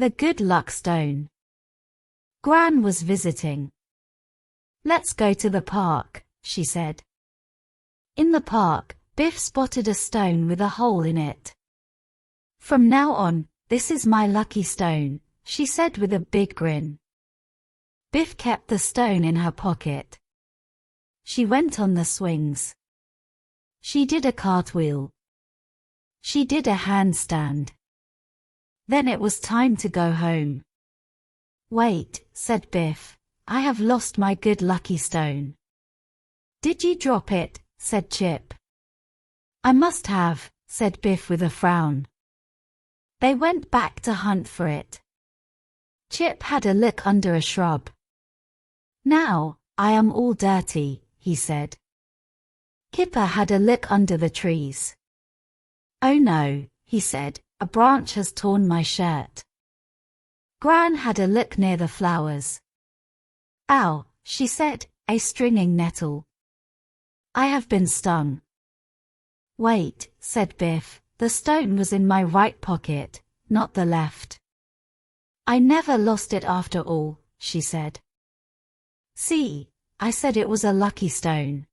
The good luck stone. Gran was visiting. Let's go to the park, she said. In the park, Biff spotted a stone with a hole in it. From now on, this is my lucky stone, she said with a big grin. Biff kept the stone in her pocket. She went on the swings. She did a cartwheel. She did a handstand. Then it was time to go home. Wait, said Biff, I have lost my good lucky stone. Did you drop it? Said Chip. I must have, said Biff with a frown. They went back to hunt for it. Chip had a look under a shrub. Now, I am all dirty, he said. Kipper had a look under the trees. Oh no, he said, a branch has torn my shirt. Gran had a look near the flowers. Ow, she said, a stinging nettle. I have been stung. Wait, said Biff, the stone was in my right pocket, not the left. I never lost it after all, she said. See, I said it was a lucky stone.